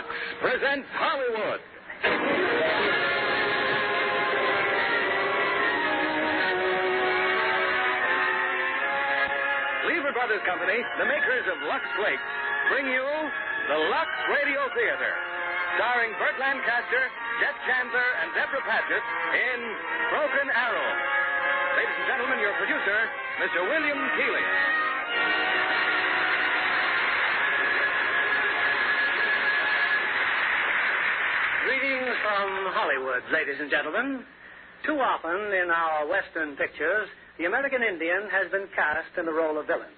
Lux presents Hollywood. Lever Brothers Company, the makers of Lux Flakes, bring you the Lux Radio Theatre, starring Burt Lancaster, Jeff Chandler, and Debra Paget in Broken Arrow. Ladies and gentlemen, your producer, Mr. William Keighley. Greetings from Hollywood, ladies and gentlemen. Too often in our Western pictures, the American Indian has been cast in the role of villain.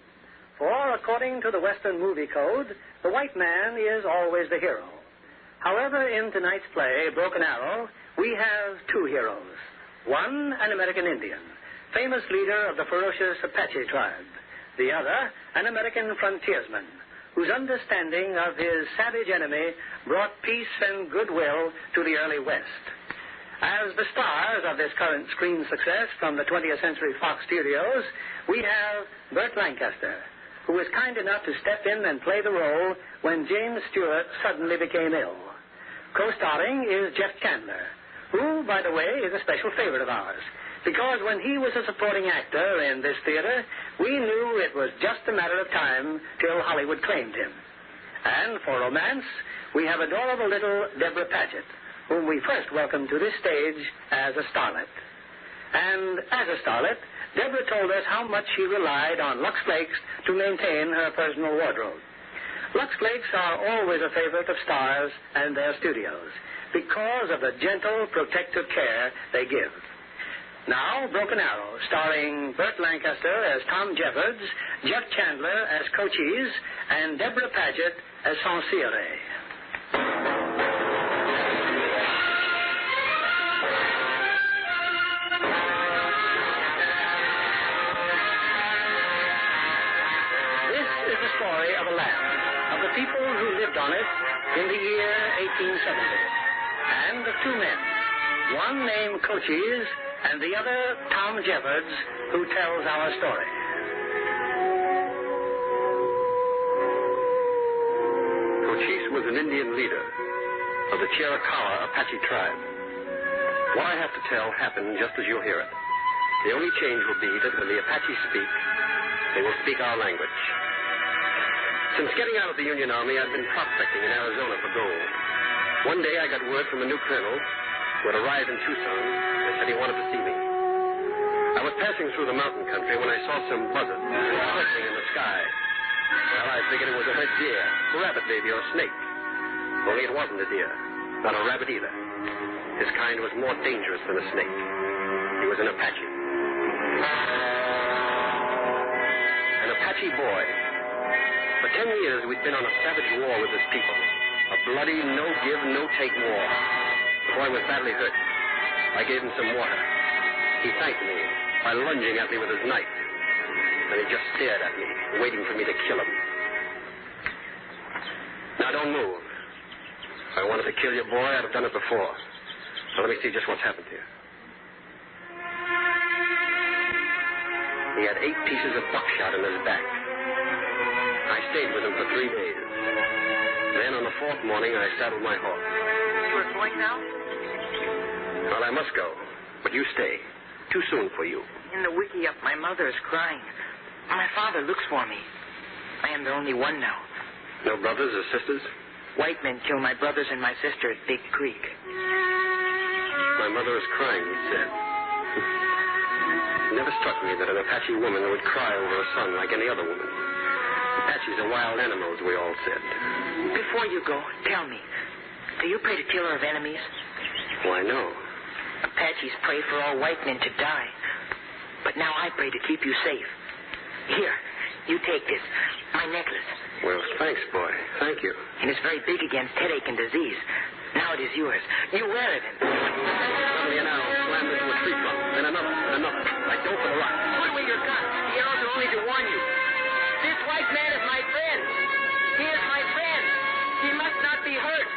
For, according to the Western movie code, the white man is always the hero. However, in tonight's play, Broken Arrow, we have two heroes. One, an American Indian, famous leader of the ferocious Apache tribe. The other, an American frontiersman, whose understanding of his savage enemy brought peace and goodwill to the early West. As the stars of this current screen success from the 20th Century Fox Studios, we have Burt Lancaster, who was kind enough to step in and play the role when James Stewart suddenly became ill. Co-starring is Jeff Chandler, who, by the way, is a special favorite of ours, because when he was a supporting actor in this theater, we knew it was just a matter of time till Hollywood claimed him. And for romance, we have adorable little Debra Paget, whom we first welcomed to this stage as a starlet. And as a starlet, Debra told us how much she relied on Lux Flakes to maintain her personal wardrobe. Lux Flakes are always a favorite of stars and their studios because of the gentle, protective care they give. Now, Broken Arrow, starring Burt Lancaster as Tom Jeffords, Jeff Chandler as Cochise, and Debra Paget as Sonseeahray. This is the story of a land, of the people who lived on it in the year 1870, and of two men, one named Cochise, and the other, Tom Jeffords, who tells our story. Cochise was an Indian leader of the Cherokee Apache tribe. What I have to tell happened just as you'll hear it. The only change will be that when the Apache speak, they will speak our language. Since getting out of the Union Army, I've been prospecting in Arizona for gold. One day I got word from a new colonel who had arrived in Tucson and said he wanted to see me. I was passing through the mountain country when I saw some buzzards circling in the sky. Well, I figured it was a red deer, a rabbit maybe, or a snake. Only it wasn't a deer, not a rabbit either. His kind was more dangerous than a snake. He was an Apache. An Apache boy. For 10 years we'd been on a savage war with this people. A bloody, no-give, no-take war. The boy was badly hurt. I gave him some water. He thanked me by lunging at me with his knife. Then he just stared at me, waiting for me to kill him. Now, don't move. If I wanted to kill your boy, I'd have done it before. So let me see just what's happened to you. He had 8 pieces of buckshot in his back. I stayed with him for 3 days. Then on the 4th morning, I saddled my horse. You are going now? Well, I must go, but you stay. Too soon for you. In the wickiup, my mother is crying. My father looks for me. I am the only one now. No brothers or sisters? White men killed my brothers and my sister at Big Creek. My mother is crying, he said. It never struck me that an Apache woman would cry over a son like any other woman. Apaches are wild animals, we all said. Before you go, tell me, do you pray to killer of enemies? Why, no. Apaches pray for all white men to die. But now I pray to keep you safe. Here, you take this, my necklace. Well, thanks, boy. Thank you. It is very big against headache and disease. Now it is yours. You wear it and... Suddenly an arrow slammed into a tree trunk, then another, and another. I dove for the rock. Put away your gun. The arrows are only to warn you. This white man is my friend. He is my friend. He must not be hurt.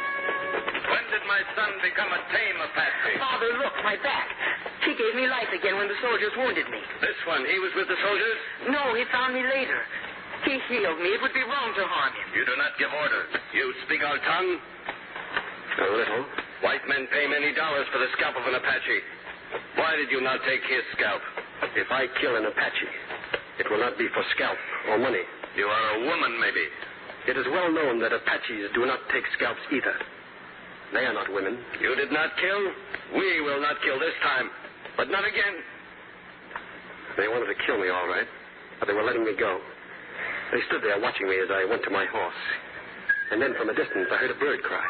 When did my son become a tame Apache? Father, look, my back. He gave me life again when the soldiers wounded me. This one, he was with the soldiers? No, he found me later. He healed me. It would be wrong to harm him. You do not give orders. You speak our tongue? A little. White men pay many dollars for the scalp of an Apache. Why did you not take his scalp? If I kill an Apache, it will not be for scalp or money. You are a woman, maybe. It is well known that Apaches do not take scalps either. They are not women. You did not kill. We will not kill this time. But not again. They wanted to kill me, all right, but they were letting me go. They stood there watching me as I went to my horse. And then from a distance, I heard a bird cry.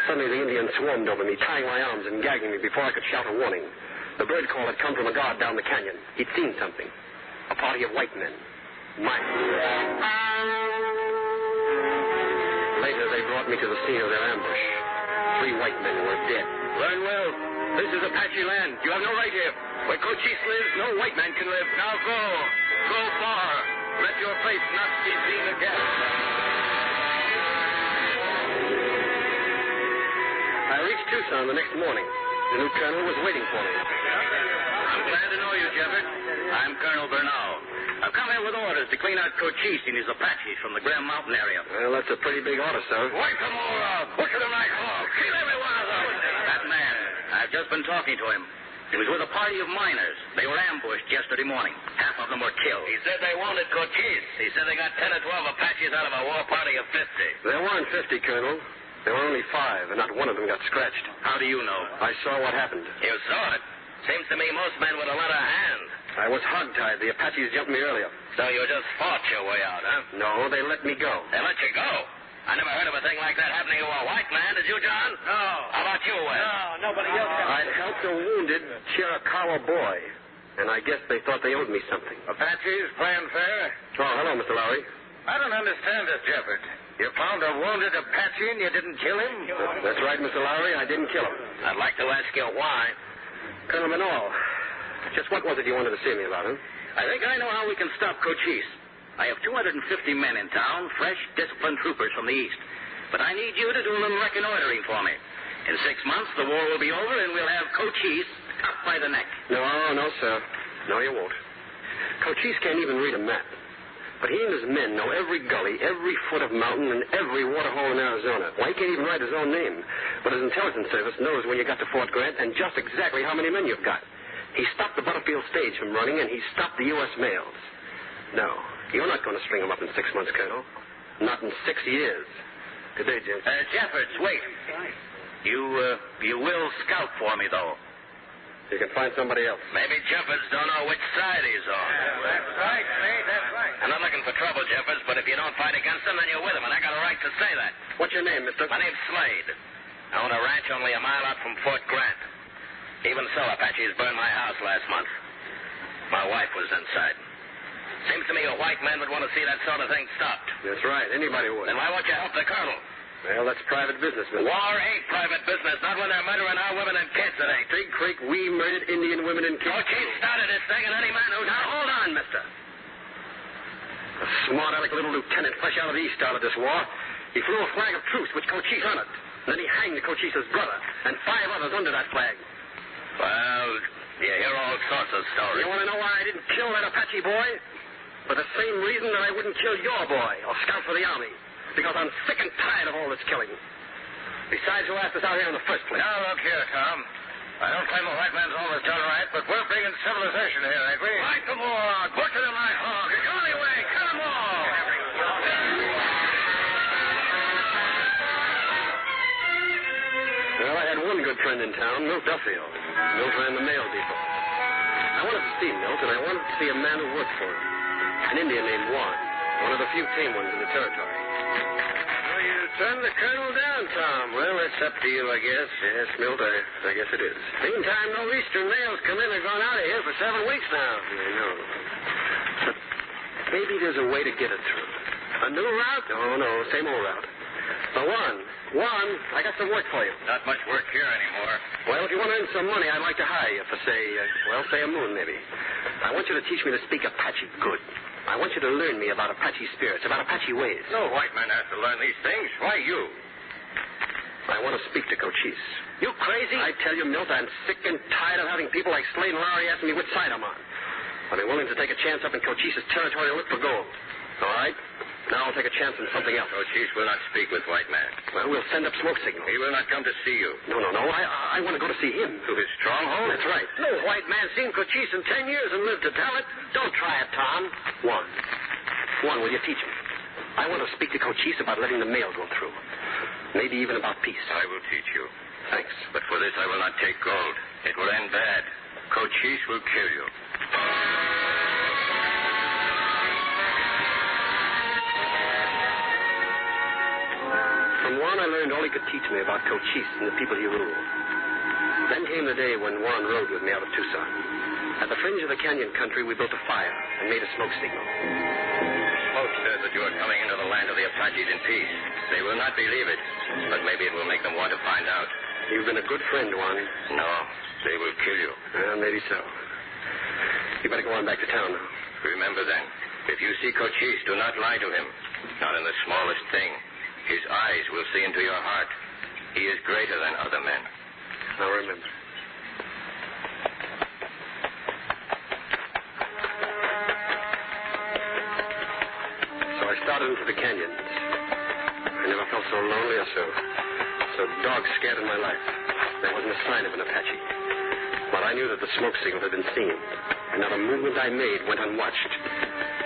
Suddenly, the Indians swarmed over me, tying my arms and gagging me before I could shout a warning. The bird call had come from a guard down the canyon. He'd seen something. A party of white men. Mine. Later, they brought me to the scene of their ambush. 3 white men were dead. Learn well. This is Apache land. You have no right here. Where Cochise lives, no white man can live. Now go. Go far. Let your face not be seen again. I reached Tucson the next morning. The new colonel was waiting for me. I'm glad to know you, Jeffords. I'm Colonel Bernal. I've come here with orders to clean out Cochise and his Apaches from the Graham Mountain area. Well, that's a pretty big order, sir. Wipe them all out. Butcher them like hogs. Kill every one of them. That man, I've just been talking to him. He was with a party of miners. They were ambushed yesterday morning. Half of them were killed. He said they wanted Cochise. He said they got 10 or 12 Apaches out of a war party of 50. There weren't 50, Colonel. There were only 5, and not one of them got scratched. How do you know? I saw what happened. You saw it? Seems to me most men would have lent a hand. I was hogtied. The Apaches jumped me earlier. So you just fought your way out, huh? No, they let me go. They let you go? I never heard of a thing like that happening to a white man. Did you, John? No. How about you, Wes? No, nobody else. I'd helped a wounded Chiricahua boy, and I guess they thought they owed me something. Apaches playing fair? Oh, hello, Mr. Lowry. I don't understand this, Jeffords. You found a wounded Apache and you didn't kill him? That's right, Mr. Lowry. I didn't kill him. I'd like to ask you why. Colonel Manal, just what was it you wanted to see me about, huh? I think I know how we can stop Cochise. I have 250 men in town, fresh, disciplined troopers from the east. But I need you to do a little reconnoitering for me. In 6 months, the war will be over, and we'll have Cochise up by the neck. No, sir. No, you won't. Cochise can't even read a map. But he and his men know every gully, every foot of mountain, and every waterhole in Arizona. Why, he can't even write his own name. But his intelligence service knows when you got to Fort Grant and just exactly how many men you've got. He stopped the Butterfield stage from running, and he stopped the U.S. mails. No, you're not going to string him up in 6 months, Colonel. Not in 6 years. Good day, Jim. Jeffords, wait. You will scout for me, though. You can find somebody else. Maybe Jeffords don't know which side he's on. That's right, Slade, that's right. I'm not looking for trouble, Jeffords, but if you don't fight against him, then you're with him, and I got a right to say that. What's your name, mister? My name's Slade. I own a ranch only a mile out from Fort Grant. Even so, Apaches burned my house last month. My wife was inside. Seems to me a white man would want to see that sort of thing stopped. That's right. Anybody would. Then why won't you help the colonel? Well, that's private business, mister. War ain't private business, not when they're murdering our women and kids, it ain't. Big Creek, we murdered Indian women and kids. Cochise started this thing, and any man who's... Now, hold on, mister. A smart aleck little lieutenant fresh out of the east started this war. He flew a flag of truce which Cochise honored. Then he hanged Cochise's brother and 5 others under that flag. Well, you hear all sorts of stories. You want to know why I didn't kill that Apache boy? For the same reason that I wouldn't kill your boy or scout for the Army. Because I'm sick and tired of all this killing. Besides, who asked us out here in the first place? Now, look here, Tom. I don't claim the white man's always done right, but we're bringing civilization here, ain't we? Fight them all out. Butcher them like hogs. It's the only way. Kill them all. Well, I had one good friend in town, Milt Duffield. Milt ran the mail depot. I wanted to see Milt, and I wanted to see a man who worked for him. An Indian named Juan, one of the few tame ones in the territory. Well, you turned the colonel down, Tom. Well, it's up to you, I guess. Yes, Milt, I guess it is. Meantime, no eastern mails come in or gone out of here for 7 weeks now. I know. But maybe there's a way to get it through. A new route? No, same old route. But Juan, I got some work for you. Not much work here anymore. Well, if you want to earn some money, I'd like to hire you for, say a moon, maybe. I want you to teach me to speak Apache good. I want you to learn me about Apache spirits, about Apache ways. No white man has to learn these things. Why you? I want to speak to Cochise. You crazy? I tell you, Milt, I'm sick and tired of having people like Slade and Lowry asking me which side I'm on. I'll be willing to take a chance up in Cochise's territory to look for gold. All right? Now I'll take a chance on something else. Cochise will not speak with white man. Well, we'll send up smoke signals. He will not come to see you. No. I want to go to see him. To his stronghold? That's right. No white man's seen Cochise in 10 years and lived to tell it. Don't try it, Tom. Juan, will you teach me? I want to speak to Cochise about letting the mail go through. Maybe even about peace. I will teach you. Thanks. But for this, I will not take gold. It will end bad. Cochise will kill you. From Juan, I learned all he could teach me about Cochise and the people he ruled. Then came the day when Juan rode with me out of Tucson. At the fringe of the canyon country, we built a fire and made a smoke signal. Smoke says that you are coming into the land of the Apaches in peace. They will not believe it, but maybe it will make them want to find out. You've been a good friend, Juan. No, they will kill you. Maybe so. You better go on back to town now. Remember then, if you see Cochise, do not lie to him. Not in the smallest thing. His eyes will see into your heart. He is greater than other men. I'll remember. So I started into the canyons. I never felt so lonely or so dog-scared in my life. There wasn't a sign of an Apache. But I knew that the smoke signal had been seen, and not a movement I made went unwatched.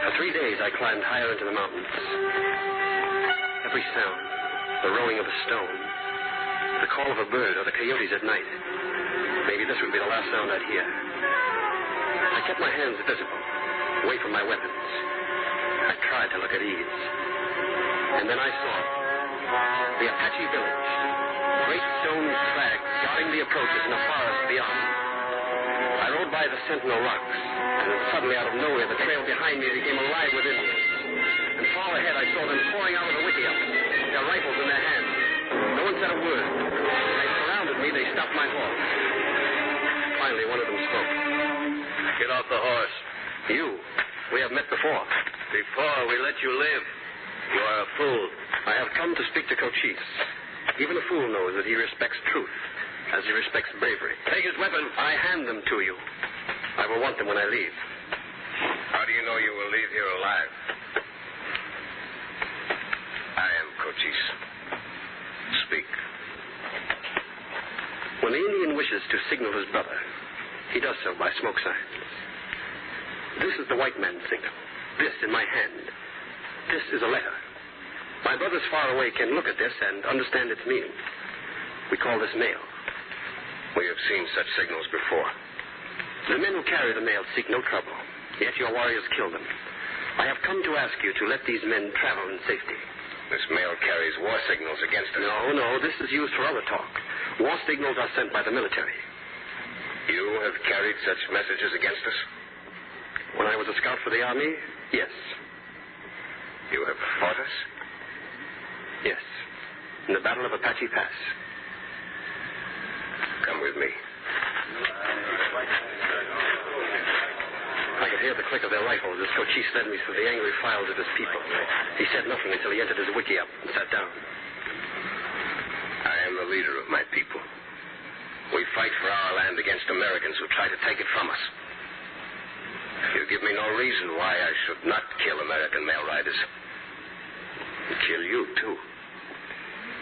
For 3 days, I climbed higher into the mountains. Every sound, the rowing of a stone, the call of a bird, or the coyotes at night. Maybe this would be the last sound I'd hear. I kept my hands visible, away from my weapons. I tried to look at ease. And then I saw the Apache village. Great stone flags guarding the approaches in the forest beyond. I rode by the sentinel rocks, and suddenly out of nowhere, the trail behind me became alive with Indians. And far ahead, I saw them pouring out of the wickiup, their rifles in their hands. No one said a word. When they surrounded me, they stopped my horse. Finally, one of them spoke. Get off the horse. You. We have met before. Before we let you live. You are a fool. I have come to speak to Cochise. Even a fool knows that he respects truth, as he respects bravery. Take his weapon. I hand them to you. I will want them when I leave. How do you know you will leave here alive? I am Cochise. Speak. When the Indian wishes to signal his brother, he does so by smoke signs. This is the white man's signal. This in my hand. This is a letter. My brothers far away can look at this and understand its meaning. We call this mail. We have seen such signals before. The men who carry the mail seek no trouble, yet your warriors kill them. I have come to ask you to let these men travel in safety. This mail carries war signals against us. No, this is used for other talk. War signals are sent by the military. You have carried such messages against us? When I was a scout for the army, yes. You have fought us? Yes. In the Battle of Apache Pass. Come with me. I could hear the click of their rifles as Cochise led me through the angry files of his people. He said nothing until he entered his wickiup and sat down. I am the leader of my people. We fight for our land against Americans who try to take it from us. You give me no reason why I should not kill American mail riders. And kill you, too.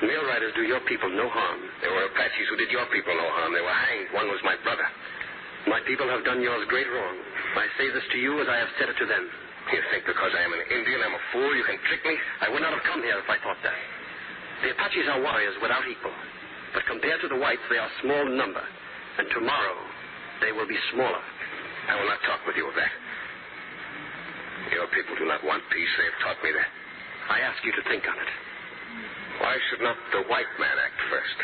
Mail riders do your people no harm. There were Apaches who did your people no harm. They were hanged. One was my brother. My people have done yours great wrong. I say this to you as I have said it to them. You think because I am an Indian, I'm a fool, you can trick me? I would not have come here if I thought that. The Apaches are warriors without equal. But compared to the whites, they are small in number. And tomorrow, they will be smaller. I will not talk with you of that. Your people do not want peace. They have taught me that. I ask you to think on it. Why should not the white man act first?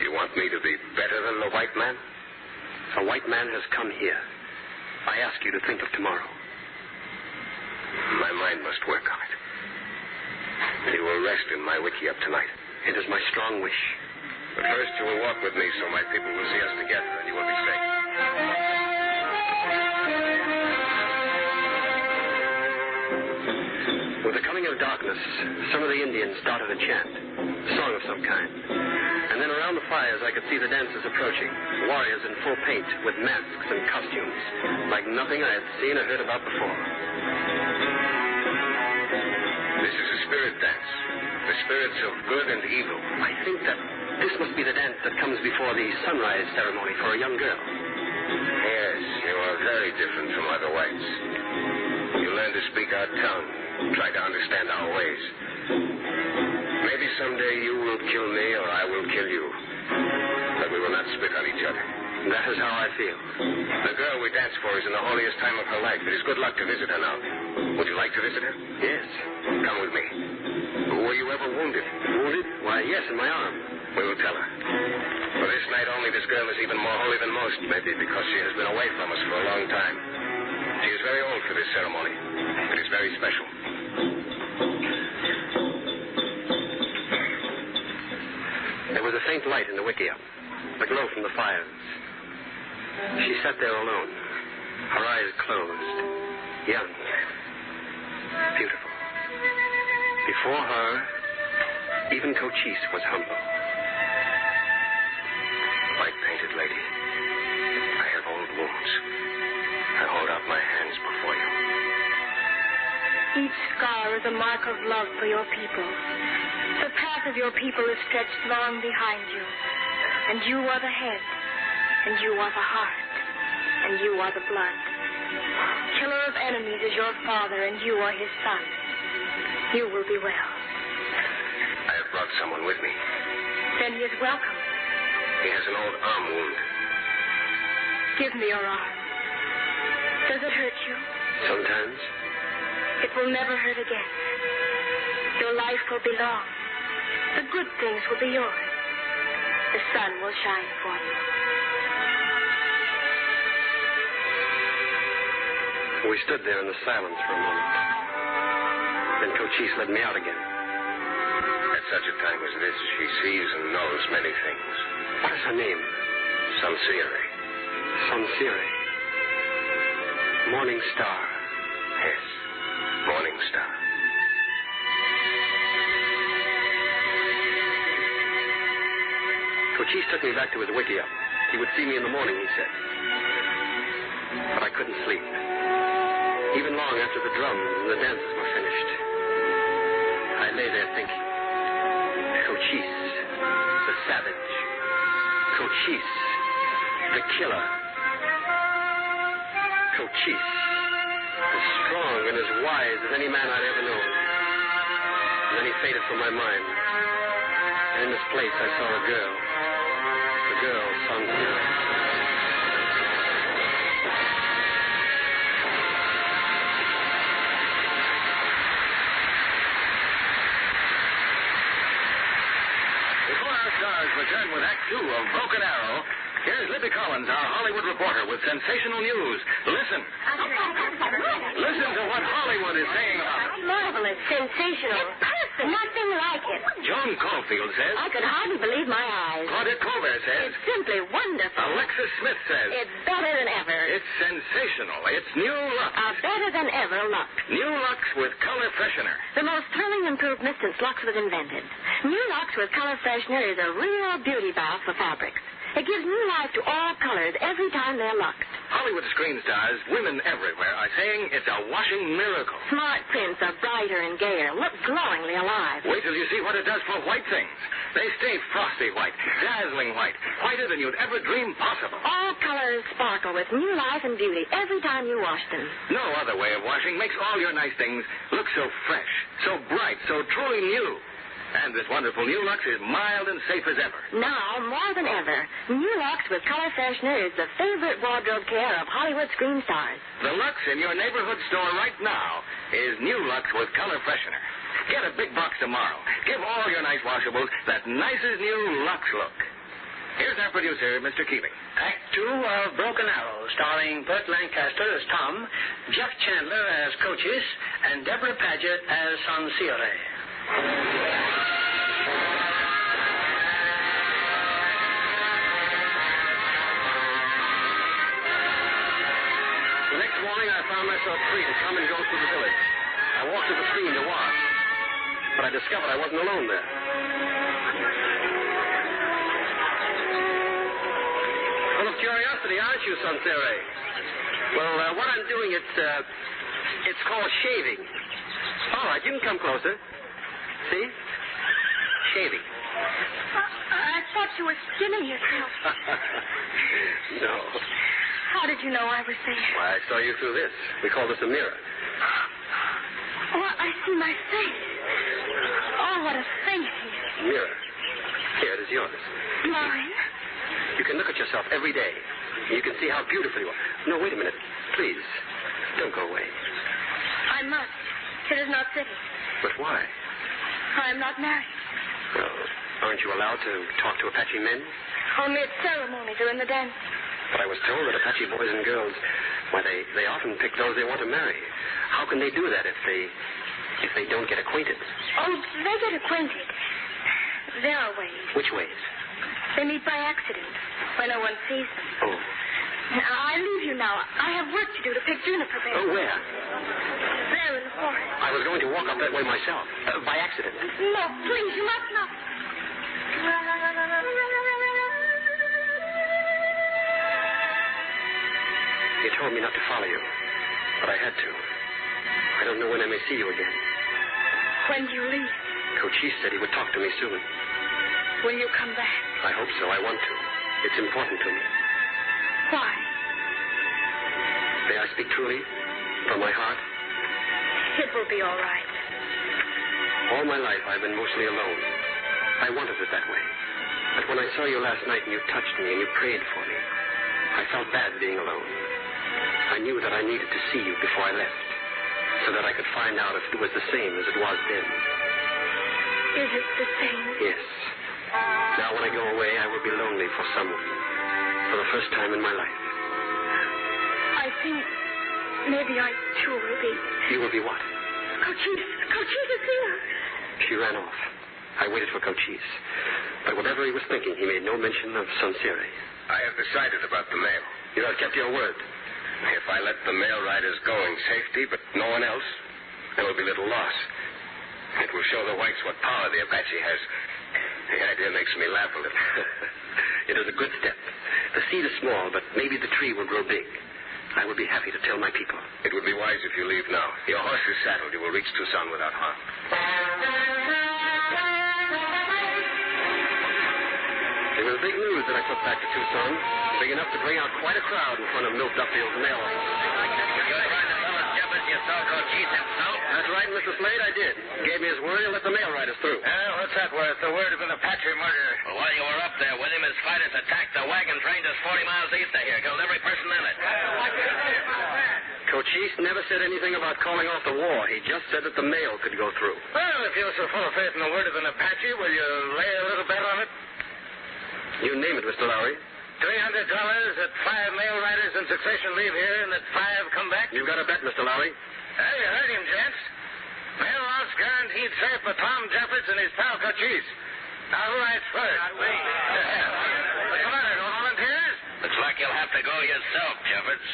You want me to be better than the white man? A white man has come here. I ask you to think of tomorrow. My mind must work on it. You will rest in my wickiup tonight. It is my strong wish. But first you will walk with me so my people will see us together and you will be safe. With the coming of darkness, some of the Indians started a chant, a song of some kind. And then around the fires I could see the dancers approaching, warriors in full paint with masks and costumes, like nothing I had seen or heard about before. This is a spirit dance. The spirits of good and evil. I think that this must be the dance that comes before the sunrise ceremony for a young girl. Yes, you are very different from other whites. You learn to speak our tongue, try to understand our ways. Maybe someday you will kill me or I will kill you. But we will not spit on each other. That is how I feel. The girl we dance for is in the holiest time of her life. It is good luck to visit her now. Would you like to visit her? Yes. Come with me. Were you ever wounded? Wounded? Why, yes, in my arm. We will tell her. For this night only, this girl is even more holy than most, maybe because she has been away from us for a long time. She is very old for this ceremony. It is very special. There was a faint light in the wickiup, the glow from the fires. She sat there alone, her eyes closed, young, beautiful. Before her, even Cochise was humble. White-painted lady, I have old wounds. I hold out my hands before you. Each scar is a mark of love for your people. The path of your people is stretched long behind you. And you are the head. And you are the heart. And you are the blood. Killer of enemies is your father, and you are his son. You will be well. I have brought someone with me. Then he is welcome. He has an old arm wound. Give me your arm. Does it hurt you? Sometimes. It will never hurt again. Your life will be long. The good things will be yours. The sun will shine for you. We stood there in the silence for a moment. Then Cochise led me out again. At such a time as this, she sees and knows many things. What is her name? Sonseeahray. Sonseeahray. Morning Star. Yes, Morning Star. Cochise took me back to his wickiup. He would see me in the morning, he said. But I couldn't sleep. Even long after the drums and the dances were finished. I lay there thinking. Cochise, the savage. Cochise, the killer. Cochise, as strong and as wise as any man I'd ever known. And then he faded from my mind. And in this place I saw a girl. The girl, Sonseeahray. Return with Act 2 of Broken Arrow. Here's Libby Collins, our Hollywood reporter, with sensational news. Listen. Listen to what Hollywood is saying about it. Marvelous. Sensational. It's perfect. Nothing like it. Joan Caulfield says. I could hardly believe my eyes. Claudette Colbert says. It's simply wonderful. Alexis Smith says. It's better than ever. It's sensational. It's new Lux. A better than ever Lux. New Lux with color freshener. The most thrilling improvement since Lux was invented. New Lux with color freshener is a real beauty bath for fabrics. It gives new life to all colors every time they're luxed. Hollywood screen stars, women everywhere, are saying it's a washing miracle. Smart prints are brighter and gayer, look glowingly alive. Wait till you see what it does for white things. They stay frosty white, dazzling white, whiter than you'd ever dream possible. All colors sparkle with new life and beauty every time you wash them. No other way of washing makes all your nice things look so fresh, so bright, so truly new. And this wonderful new Lux is mild and safe as ever. Now, more than ever, new Lux with color freshener is the favorite wardrobe care of Hollywood screen stars. The Lux in your neighborhood store right now is new Lux with color freshener. Get a big box tomorrow. Give all your nice washables that nicest new Lux look. Here's our producer, Mr. Keeling. Act 2 of Broken Arrow, starring Burt Lancaster as Tom, Jeff Chandler as Cochise, and Debra Paget as Sonseeahray. The next morning, I found myself free to come and go through the village. I walked to the stream to wash, but I discovered I wasn't alone there. Full of curiosity, aren't you, Sonseeahray? Well, what I'm doing, it's called shaving. All right, you can come closer. See? Shaving. I thought you were skinning yourself. No. How did you know I was there? Why, I saw you through this. We call this a mirror. Oh, I see my face. Oh, what a thing it is. Mirror. Here, it is yours. Mine? You can look at yourself every day. You can see how beautiful you are. No, wait a minute. Please. Don't go away. I must. It is not fitting. But why? I am not married. Well, aren't you allowed to talk to Apache men? Only at ceremonies or in the dance. But I was told that Apache boys and girls, why, they often pick those they want to marry. How can they do that if they don't get acquainted? Oh, they get acquainted. There are ways. Which ways? They meet by accident, when no one sees them. Oh. Now, I leave you now. I have work to do to pick juniper berries. Oh, where? There in the forest. I was going to walk up that way myself, by accident. No, please, you must not. You told me not to follow you, but I had to. I don't know when I may see you again. When do you leave? Cochise said he would talk to me soon. Will you come back? I hope so. I want to. It's important to me. Why? May I speak truly? From my heart? It will be all right. All my life I've been mostly alone. I wanted it that way. But when I saw you last night and you touched me and you prayed for me, I felt bad being alone. I knew that I needed to see you before I left, so that I could find out if it was the same as it was then. Is it the same? Yes. Now when I go away, I will be lonely for someone. For the first time in my life. I think maybe I, too, will be. You will be what? Cochise. Cochise is here. She ran off. I waited for Cochise. But whatever he was thinking, he made no mention of Sonseeahray. I have decided about the mail. You have kept your word. If I let the mail riders go in safety, but no one else, there will be little loss. It will show the whites what power the Apache has. The idea makes me laugh a little. It is a good step. The seed is small, but maybe the tree will grow big. I would be happy to tell my people. It would be wise if you leave now. Your horse is saddled. You will reach Tucson without harm. It was big news that I took back to Tucson. Big enough to bring out quite a crowd in front of Milt Duffield's mail office. You're trying to tell us, Jeffords, you saw Cochise himself? That's right, Mr. Slade, I did. Gave me his word he'll let the mail riders through. What's that worth? The word of an Apache murder. Well, while you were up there with him, his fighters attacked the wagon train just 40 miles east of here. Killed every person in it. Cochise never said anything about calling off the war. He just said that the mail could go through. Well, if you're so full of faith in the word of an Apache, will you lay a little bet on it? You name it, Mr. Lowry. $300 that 5 mail riders in succession leave here and that 5 come back? You've got a bet, Mr. Lowry. Hey, you heard him, gents. Mail routes guaranteed safe for Tom Jeffords and his pal Cochise. Now, who writes first? Not we. What's the matter, no volunteers? Looks like you'll have to go yourself, Jeffords.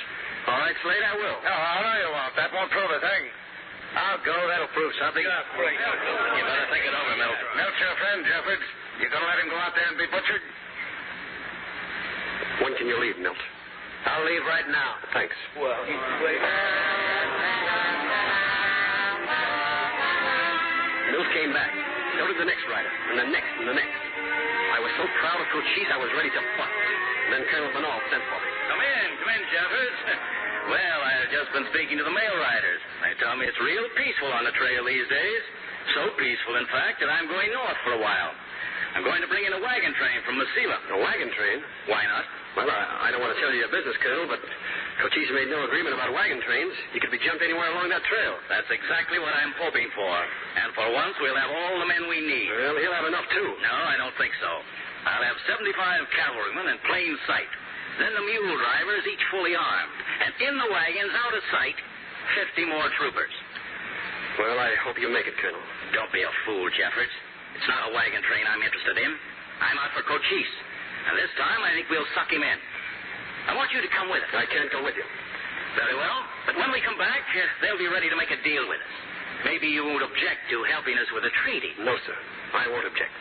All right, Slade, I will. No, no, you won't. That won't prove a thing. I'll go. That'll prove something. You better think it over, Milt. Milt's your friend, Jeffords. You gonna let him go out there and be butchered? When can you leave, Milt? I'll leave right now. Thanks. Well, Milt came back. So did the next rider, and the next, and the next. I was so proud of Cochise, I was ready to butt. Then Colonel Bernal sent for me. Come in, Jeffords. Well, I've just been speaking to the mail riders. They tell me it's real peaceful on the trail these days. So peaceful, in fact, that I'm going north for a while. I'm going to bring in a wagon train from Mesilla. A wagon train? Why not? Well, I don't want to tell you your business, Colonel, but Cochise made no agreement about wagon trains. You could be jumped anywhere along that trail. That's exactly what I'm hoping for. And for once, we'll have all the men we need. Well, he'll have enough, too. No, I don't think so. I'll have 75 cavalrymen in plain sight. Then the mule drivers, each fully armed. And in the wagons, out of sight, 50 more troopers. Well, I hope you make it, Colonel. Don't be a fool, Jeffords. It's not a wagon train I'm interested in. I'm out for Cochise. And this time, I think we'll suck him in. I want you to come with us. I can't go with you. Very well. But when we come back, they'll be ready to make a deal with us. Maybe you won't object to helping us with a treaty. No, sir. I won't object.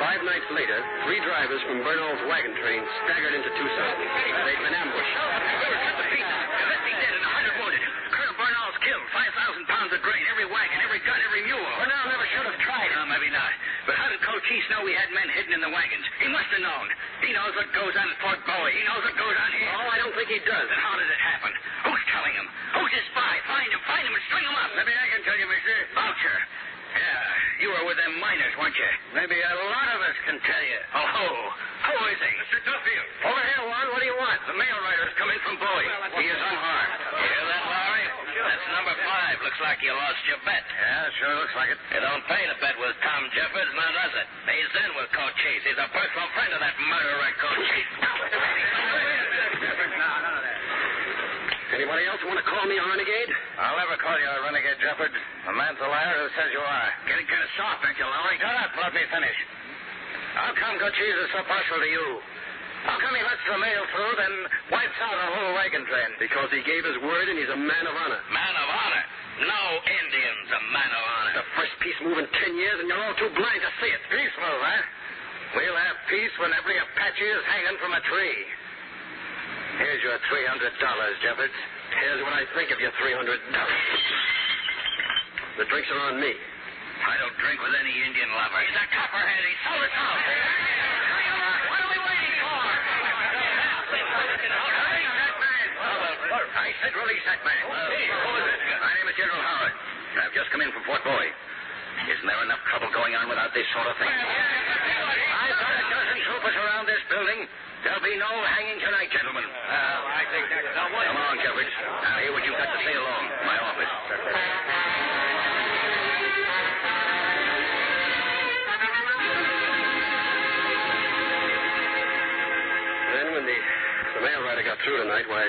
5 nights later, 3 drivers from Bernal's wagon train staggered into Tucson. They'd been ambushed. 50 dead and 100 loads of grain, every wagon, every gun, every mule. Well, now, never should have tried it. No, maybe not. But how did Cochise know we had men hidden in the wagons? He must have known. He knows what goes on at Fort Bowie. He knows what goes on here. Oh, I don't think he does. Then how did it happen? Who's telling him? Who's his spy? Find him and string him up. Maybe I can tell you, mister. Voucher. Yeah, you were with them miners, weren't you? Maybe a lot of us can tell you. Oh, who is he? Mr. Duffield. Over here, Juan. What do you want? The mail rider's come in from Bowie. He is unharmed. Hear that, Lowry? That's number 5. Looks like you lost your bet. Yeah, sure looks like it. It don't pay to bet with Tom Jeffords, now does it? He's in with Cochise. He's a personal friend of that murderer, Cochise. Anybody else want to call me a renegade? I'll never call you a renegade, Jeffords. A man's a liar who says you are. Getting kind of soft, aren't you, Lowry? Shut up. Let me finish. How come Cochise is so partial to you? How come he lets the mail through, then wipes out a whole wagon train? Because he gave his word and he's a man of honor. Man of honor? No Indian's a man of honor. The first peace move in 10 years, and you're all too blind to see it. Peace move, huh? We'll have peace when every Apache is hanging from a tree. Here's your $300, Jeffords. Here's what I think of your $300. The drinks are on me. I don't drink with any Indian lover. He's a copperhead. He sold us out. What are we waiting for? Release that man. I said release that man. Who is this guy? My name is General Howard. I've just come in from Fort Bowie. Isn't there enough trouble going on without this sort of thing? I've got a dozen troopers around this building. There'll be no hanging tonight, gentlemen. I think that's not what... Come on, Jeffords. Now, hear what you've got to say along. My office. Then when the mail rider got through tonight, why,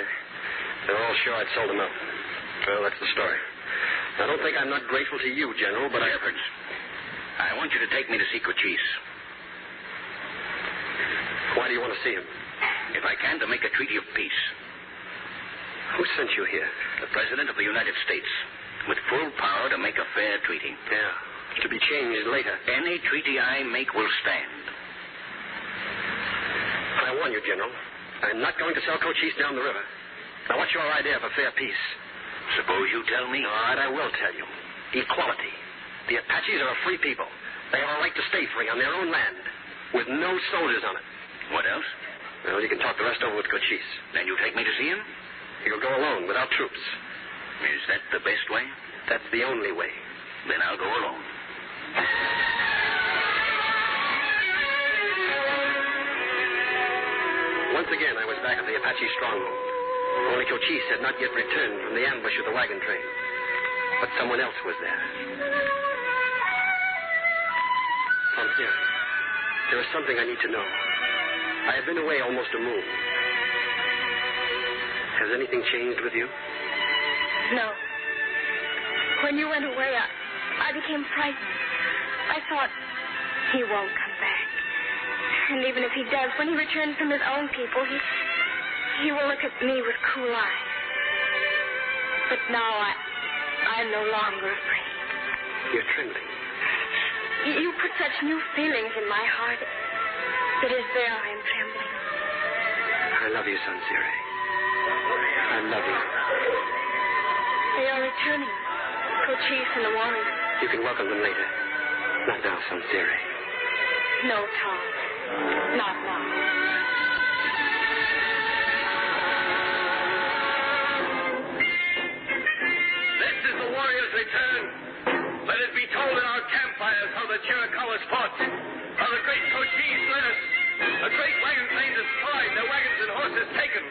they were all sure I'd sold them out. Well, that's the story. I don't think I'm not grateful to you, General, but Jeffords, I want you to take me to see Cochise. Why do you want to see him? If I can, to make a treaty of peace. Who sent you here? The President of the United States, with full power to make a fair treaty. Yeah, to be changed later. Any treaty I make will stand. I warn you, General. I'm not going to sell Cochise down the river. Now, what's your idea of a fair peace? Suppose you tell me. All right, I will tell you. Equality. The Apaches are a free people. They have a right to stay free on their own land, with no soldiers on it. What else? Well, you can talk the rest over with Cochise. Then you take me to see him? You'll go alone, without troops. Is that the best way? That's the only way. Then I'll go alone. Once again, I was back at the Apache stronghold. Only Cochise had not yet returned from the ambush of the wagon train. But someone else was there. Sonseeahray, there is something I need to know. I have been away almost a moon. Has anything changed with you? No. When you went away, I became frightened. I thought, he won't come back. And even if he does, when he returns from his own people, he will look at me with cool eyes. But now I'm no longer afraid. You're trembling. You put such new feelings in my heart. It is there I am trembling. I love you, Sonseeahray. I love you. They are returning. Cochise and the warriors. You can welcome them later. Not now, Sonseeahray. No, Tom. Not now. This is the warriors' return. Let it be told in our campfires how the Chiricahuas fought, how the great Cochise led us. A great wagon train destroyed, their wagons and horses taken,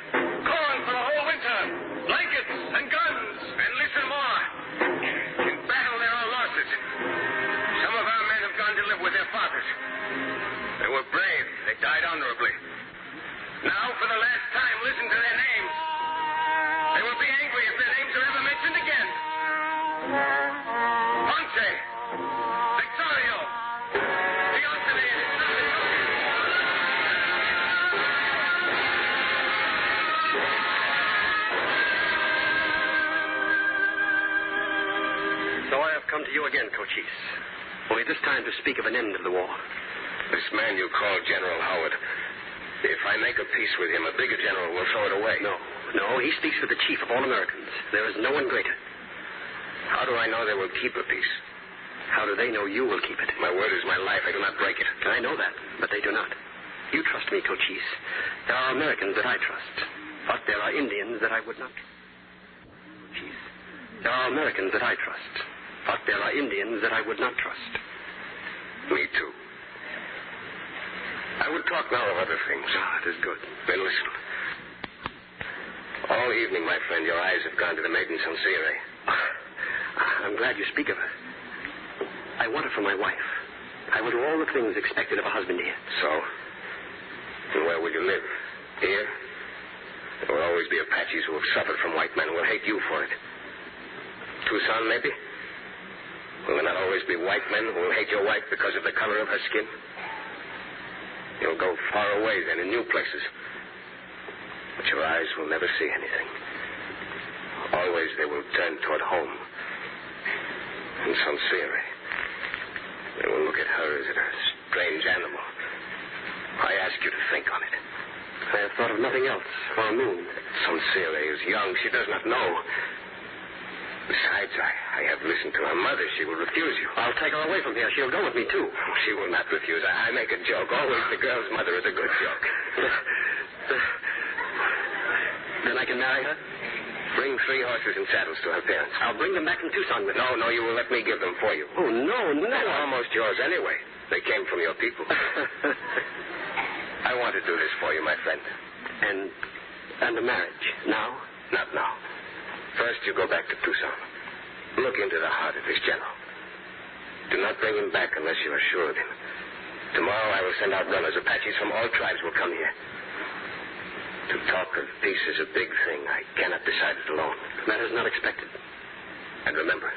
corn for the whole winter, blankets and guns, and listen more. In battle there are losses. Some of our men have gone to live with their fathers. They were brave. They died honorably. Now, for the last time, listen to their names. They will be angry if their names are ever mentioned again. Ponce, Victorio, Diosene, So I have come to you again, Cochise. Only this time to speak of an end of the war. This man you call General Howard, if I make a peace with him, a bigger general will throw it away. No, he speaks for the chief of all Americans. There is no one greater. How do I know they will keep the peace? How do they know you will keep it? My word is my life. I do not break it. I know that, but they do not. You trust me, Cochise. There are Americans that I trust, but there are Indians that I would not. Cochise. There are Americans that I trust, but there are Indians that I would not trust. Me too. I would talk now of other things. It is good. Then listen. All evening, my friend, your eyes have gone to the maiden Sonseeahray. I'm glad you speak of her. I want her for my wife. I will do all the things expected of a husband here. So? And where will you live? Here? There will always be Apaches who have suffered from white men who will hate you for it. Tucson, maybe? Will there not always be white men who will hate your wife because of the color of her skin? You'll go far away then in new places. But your eyes will never see anything. Always they will turn toward home. And Sonseeahray. They will look at her as at a strange animal. I ask you to think on it. I have thought of nothing else for a moon. Sonseeahray is young. She does not know. Besides, I have listened to her mother. She will refuse you. I'll take her away from here. She'll go with me, too. She will not refuse. I make a joke. Always the girl's mother is a good joke. Then I can marry her? Bring 3 horses and saddles to her parents. I'll bring them back from Tucson with me. No, you will let me give them for you. Oh, no. They're almost yours anyway. They came from your people. I want to do this for you, my friend. And a marriage. Now? Not now. First, you go back to Tucson. Look into the heart of this general. Do not bring him back unless you are sure of him. Tomorrow I will send out runners. Apaches from all tribes will come here. To talk of peace is a big thing. I cannot decide it alone. That is not expected. And remember,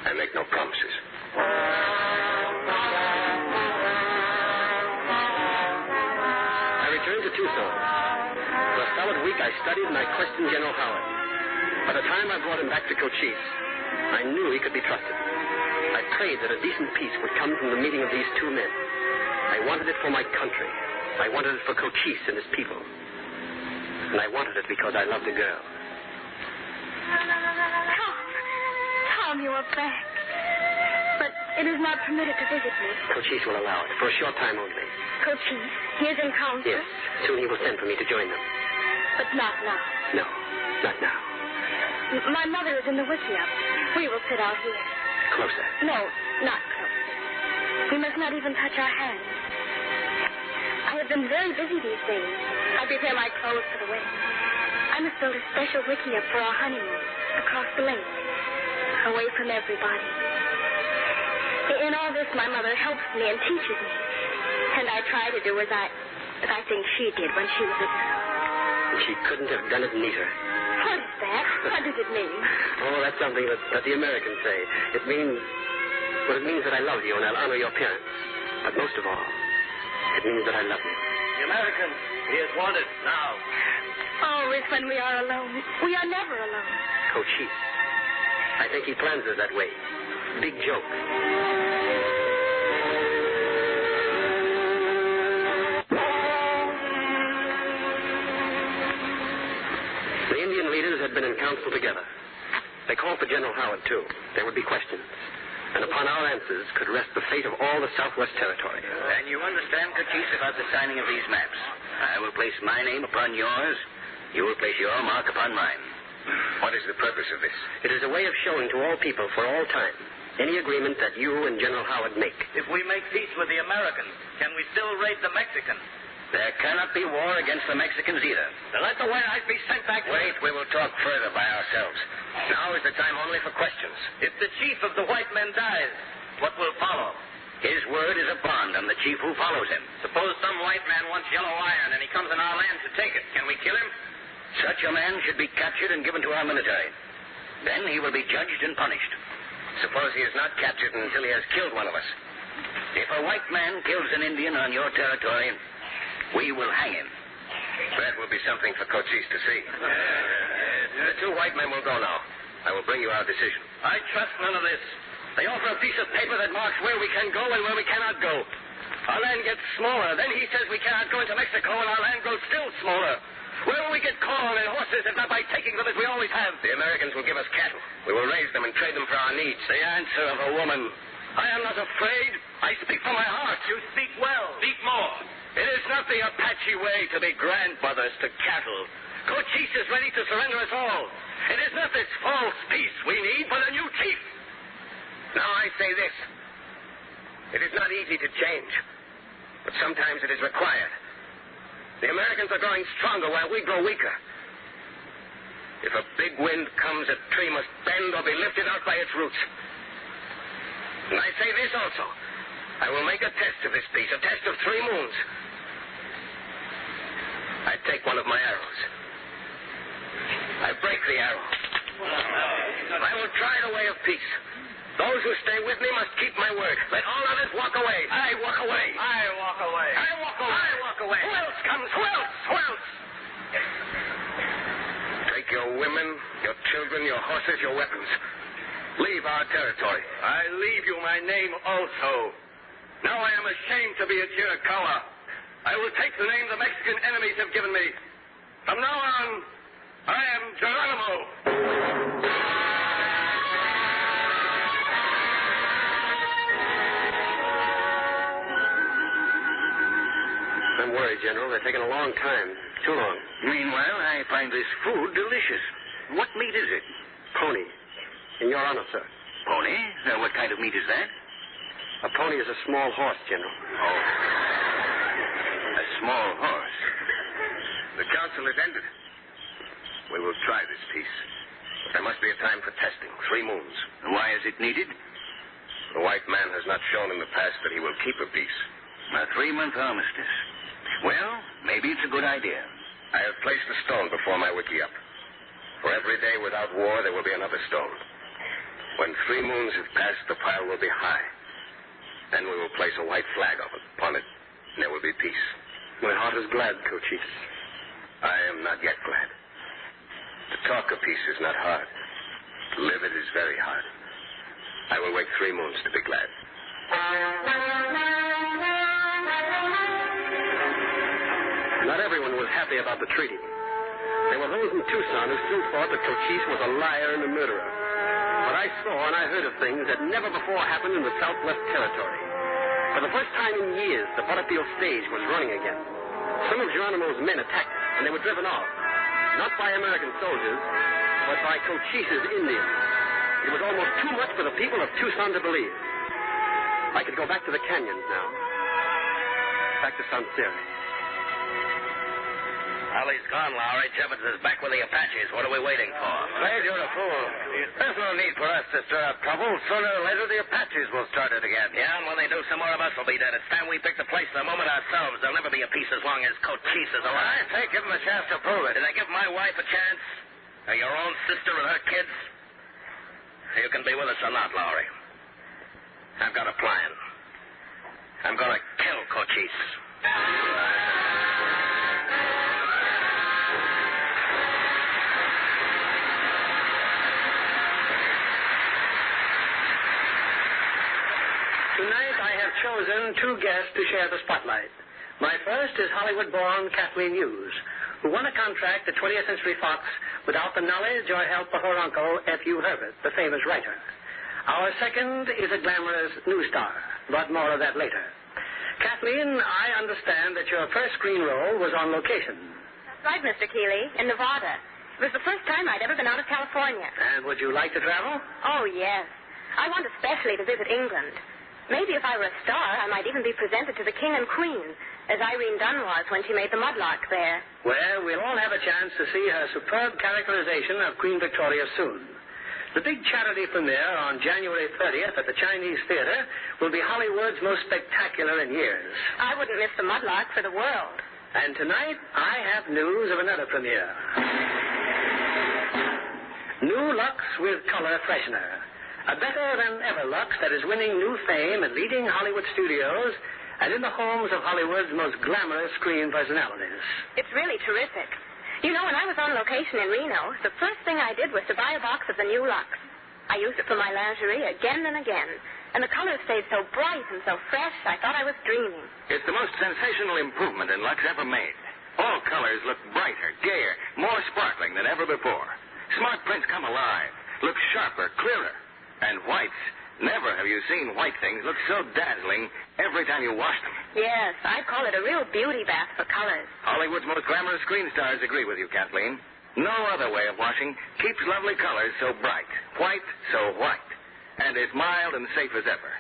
I make no promises. I returned to Tucson. For a solid week, I studied and I questioned General Howard. By the time I brought him back to Cochise, I knew he could be trusted. I prayed that a decent peace would come from the meeting of these 2 men. I wanted it for my country. I wanted it for Cochise and his people. And I wanted it because I loved the girl. Tom, you are back. But it is not permitted to visit me. Cochise will allow it, for a short time only. Cochise, he is in council? Yes. Soon he will send for me to join them. But not now. No, not now. My mother is in the wickiup. We will sit out here. Closer. No, not close. We must not even touch our hands. I have been very busy these days. I prepare my clothes for the wedding. I must build a special wickiup for our honeymoon across the lake, away from everybody. In all this, my mother helps me and teaches me. And I try to do as I think she did when she was a girl. She couldn't have done it neater. What is that? What does it mean? Oh, that's something that the Americans say. It means that I love you and I'll honor your parents. But most of all, it means that I love you. The American, he is wanted now. Always when we are alone. We are never alone. Cochise. I think he plans it that way. Big joke. The Indian leaders had been in council together. They called for General Howard, too. There would be questions. And upon our answers could rest the fate of all the Southwest Territory. And you understand, Cochise, about the signing of these maps. I will place my name upon yours. You will place your mark upon mine. What is the purpose of this? It is a way of showing to all people for all time any agreement that you and General Howard make. If we make peace with the Americans, can we still raid the Mexicans? There cannot be war against the Mexicans either. Then let the white be sent back. Wait, we will talk further by ourselves. Now is the time only for questions. If the chief of the white men dies, what will follow? His word is a bond on the chief who follows him. Suppose some white man wants yellow iron and he comes in our land to take it. Can we kill him? Such a man should be captured and given to our military. Then he will be judged and punished. Suppose he is not captured until he has killed one of us. If a white man kills an Indian on your territory, we will hang him. That will be something for Cochise to see. The 2 white men will go now. I will bring you our decision. I trust none of this. They offer a piece of paper that marks where we can go and where we cannot go. Our land gets smaller. Then he says we cannot go into Mexico, and our land grows still smaller. Where will we get corn and horses if not by taking them as we always have? The Americans will give us cattle. We will raise them and trade them for our needs. The answer of a woman. I am not afraid. I speak from my heart. You speak well. Speak more. It is not the Apache way to be grandmothers to cattle. Cochise is ready to surrender us all. It is not this false peace we need, but a new chief. Now I say this. It is not easy to change, but sometimes it is required. The Americans are growing stronger while we grow weaker. If a big wind comes, a tree must bend or be lifted out by its roots. And I say this also. I will make a test of this peace, a test of 3 moons. I take one of my arrows. I break the arrow. I will try the way of peace. Those who stay with me must keep my word. Let all others walk away. I walk away. I walk away. I walk away. I walk away. Who else comes? Who else? Who else? Take your women, your children, your horses, your weapons. Leave our territory. I leave you my name also. Now I am ashamed to be a Chiricahua. I will take the name the Mexican enemies have given me. From now on, I am Geronimo. I'm worried, General. They're taking a long time. Too long. Meanwhile, I find this food delicious. What meat is it? Pony. In your honor, sir. Pony? Now, what kind of meat is that? A pony is a small horse, General. Oh. A small horse. The council is ended. We will try this peace. But there must be a time for testing. 3 moons. And why is it needed? The white man has not shown in the past that he will keep a peace. A 3-month armistice. Well, maybe it's a good idea. I have placed a stone before my wickiup. For every day without war, there will be another stone. When 3 moons have passed, the pile will be high. Then we will place a white flag upon it, and there will be peace. My heart is glad, Cochise. I am not yet glad. To talk of peace is not hard. To live it is very hard. I will wait 3 moons to be glad. Not everyone was happy about the treaty. There were those in Tucson who still thought that Cochise was a liar and a murderer. But I saw and I heard of things that never before happened in the Southwest Territory. For the first time in years, the Butterfield stage was running again. Some of Geronimo's men attacked it, and they were driven off. Not by American soldiers, but by Cochise's Indians. It was almost too much for the people of Tucson to believe. I could go back to the canyons now. Back to Sonseeahray. Holly's gone, Lowry. Jeffords is back with the Apaches. What are we waiting for? Slade, you're a fool. There's no need for us to stir up trouble. Sooner or later, the Apaches will start it again. Yeah, and when they do, some more of us will be dead. It's time we pick the place in the moment ourselves. There'll never be a peace as long as Cochise is alive. I say, give them a chance to prove it. Did I give my wife a chance? Or your own sister and her kids? You can be with us or not, Lowry. I've got a plan. I'm going to kill Cochise. Tonight, I have chosen 2 guests to share the spotlight. My first is Hollywood-born Kathleen Hughes, who won a contract at 20th Century Fox without the knowledge or help of her uncle, F.U. Herbert, the famous writer. Our second is a glamorous new star, but more of that later. Kathleen, I understand that your first screen role was on location. That's right, Mr. Keeley, in Nevada. It was the first time I'd ever been out of California. And would you like to travel? Oh, yes. I want especially to visit England. Maybe if I were a star, I might even be presented to the King and Queen, as Irene Dunn was when she made the mudlark there. Well, we'll all have a chance to see her superb characterization of Queen Victoria soon. The big charity premiere on January 30th at the Chinese Theatre will be Hollywood's most spectacular in years. I wouldn't miss the mudlark for the world. And tonight, I have news of another premiere. New Lux with Color Freshener. A better-than-ever Lux that is winning new fame at leading Hollywood studios and in the homes of Hollywood's most glamorous screen personalities. It's really terrific. You know, when I was on location in Reno, the first thing I did was to buy a box of the new Lux. I used it for my lingerie again and again, and the colors stayed so bright and so fresh, I thought I was dreaming. It's the most sensational improvement in Lux ever made. All colors look brighter, gayer, more sparkling than ever before. Smart prints come alive, look sharper, clearer. And whites, never have you seen white things look so dazzling every time you wash them. Yes, I call it a real beauty bath for colors. Hollywood's most glamorous screen stars agree with you, Kathleen. No other way of washing keeps lovely colors so bright, white so white, and as mild and safe as ever.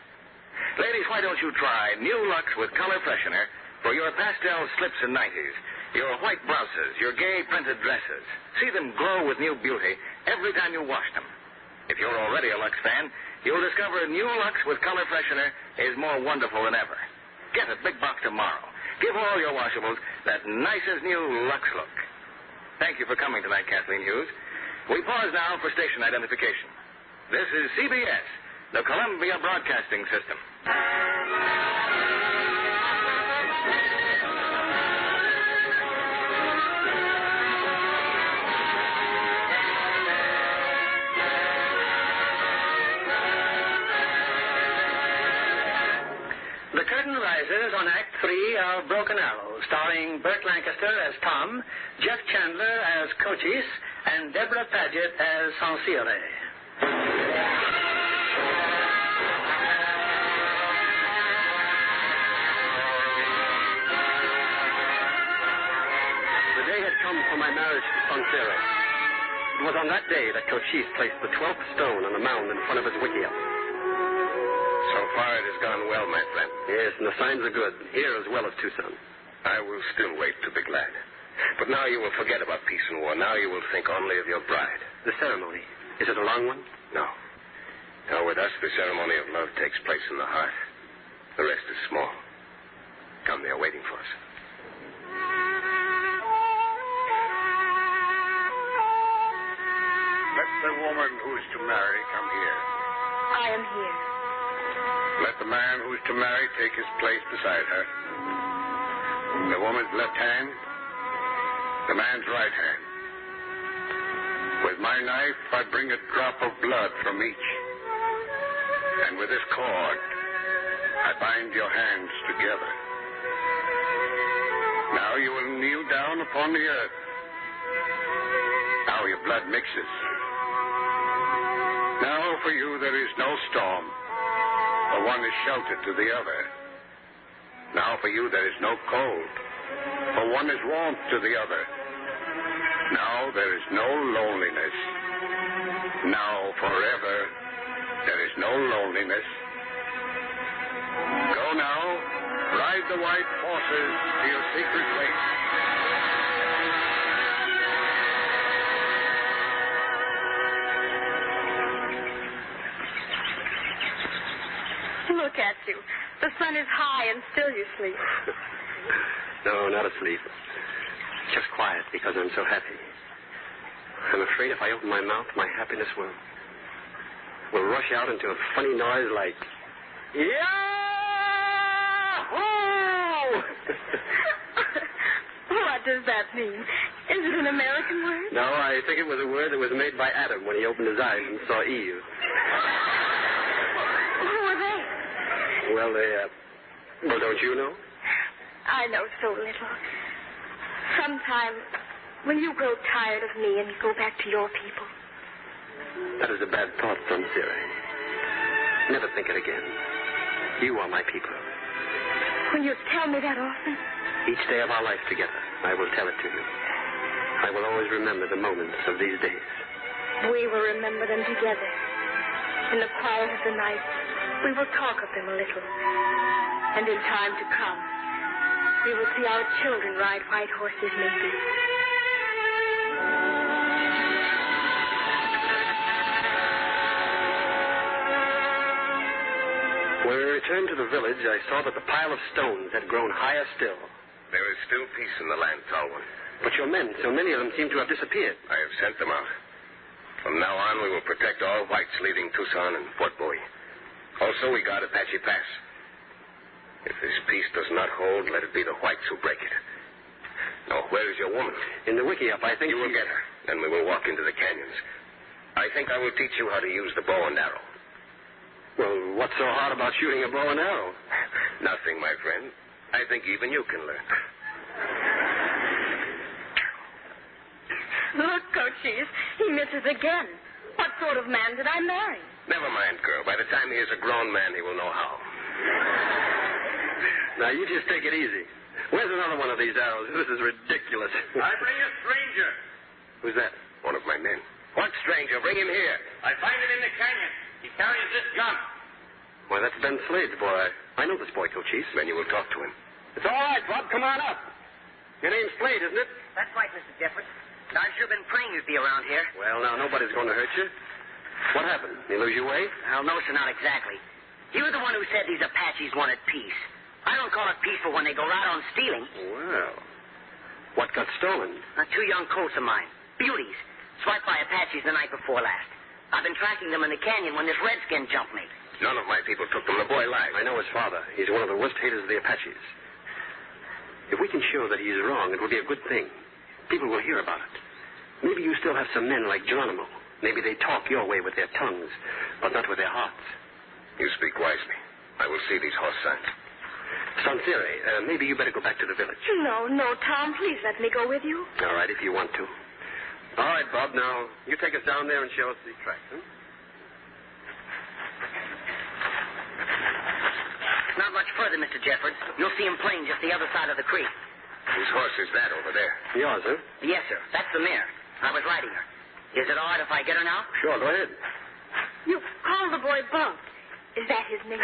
Ladies, why don't you try new Lux with color freshener for your pastel slips and nighties, your white blouses, your gay printed dresses. See them glow with new beauty every time you wash them. If you're already a Lux fan, you'll discover new Lux with color freshener is more wonderful than ever. Get a big box tomorrow. Give all your washables that nicest new Lux look. Thank you for coming tonight, Kathleen Hughes. We pause now for station identification. This is CBS, the Columbia Broadcasting System. The curtain rises on Act 3 of Broken Arrow, starring Burt Lancaster as Tom, Jeff Chandler as Cochise, and Debra Paget as Sonseeahray. The day had come for my marriage to Sonseeahray. It was on that day that Cochise placed the 12th stone on the mound in front of his wickiup. So far it has gone well, my friend. Yes, and the signs are good, here as well as Tucson. I will still wait to be glad. But now you will forget about peace and war. Now you will think only of your bride. The ceremony, is it a long one? No. No, with us, the ceremony of love takes place in the heart. The rest is small. Come, they're waiting for us. Let the woman who's to marry come here. I am here. Let the man who's to marry take his place beside her. The woman's left hand, the man's right hand. With my knife, I bring a drop of blood from each. And with this cord, I bind your hands together. Now you will kneel down upon the earth. Now your blood mixes. Now for you there is no storm. For one is sheltered to the other. Now for you there is no cold. For one is warmth to the other. Now there is no loneliness. Now forever there is no loneliness. Go now, ride the white horses to your secret place. Look at you. The sun is high and still you sleep. No, not asleep. Just quiet because I'm so happy. I'm afraid if I open my mouth, my happiness will rush out into a funny noise like, Yahoo! What does that mean? Is it an American word? No, I think it was a word that was made by Adam when he opened his eyes and saw Eve. Who are they? Well, don't you know? I know so little. Sometime, when you grow tired of me and go back to your people. That is a bad thought, Sonseeahray. Never think it again. You are my people. Will you tell me that often? Each day of our life together, I will tell it to you. I will always remember the moments of these days. We will remember them together. In the quiet of the night, we will talk of them a little. And in time to come, we will see our children ride white horses maybe. When we returned to the village, I saw that the pile of stones had grown higher still. There is still peace in the land, tall one. But your men, so many of them seem to have disappeared. I have sent them out. From now on, we will protect all whites leaving Tucson and Fort Bowie. Also, we guard Apache Pass. If this peace does not hold, let it be the whites who break it. Now, where is your woman? In the wickiup, I think you will get her. Then we will walk into the canyons. I think I will teach you how to use the bow and arrow. Well, what's so hard about shooting a bow and arrow? Nothing, my friend. I think even you can learn. Cochise. He misses again. What sort of man did I marry? Never mind, girl. By the time he is a grown man, he will know how. Now, you just take it easy. Where's another one of these arrows? This is ridiculous. I bring a stranger. Who's that? One of my men. What stranger? Bring him here. I find him in the canyon. He carries this gun. Why, that's Ben Slade's boy. I know this boy, Cochise. Then you will talk to him. It's all right, Bob. Come on up. Your name's Slade, isn't it? That's right, Mr. Jeffords. I've sure been praying you'd be around here. Well, now, nobody's going to hurt you. What happened? You lose your way? Well, no, sir, not exactly. You were the one who said these Apaches wanted peace. I don't call it peaceful when they go right on stealing. Well, what got stolen? 2 young colts of mine. Beauties. Swiped by Apaches the night before last. I've been tracking them in the canyon when this redskin jumped me. None of my people took them. The boy lied. I know his father. He's one of the worst haters of the Apaches. If we can show that he's wrong, it will be a good thing. People will hear about it. Maybe you still have some men like Geronimo. Maybe they talk your way with their tongues, but not with their hearts. You speak wisely. I will see these horse signs. Sonseeahray, maybe you better go back to the village. No, Tom. Please let me go with you. All right, if you want to. All right, Bob, now, you take us down there and show us these tracks, huh? Not much further, Mr. Jeffords. You'll see him playing just the other side of the creek. Whose horse is that over there? Yours, huh? Yes, sir. That's the mare. I was riding her. Is it all right if I get her now? Sure, go ahead. You call the boy Bunk. Is that his name?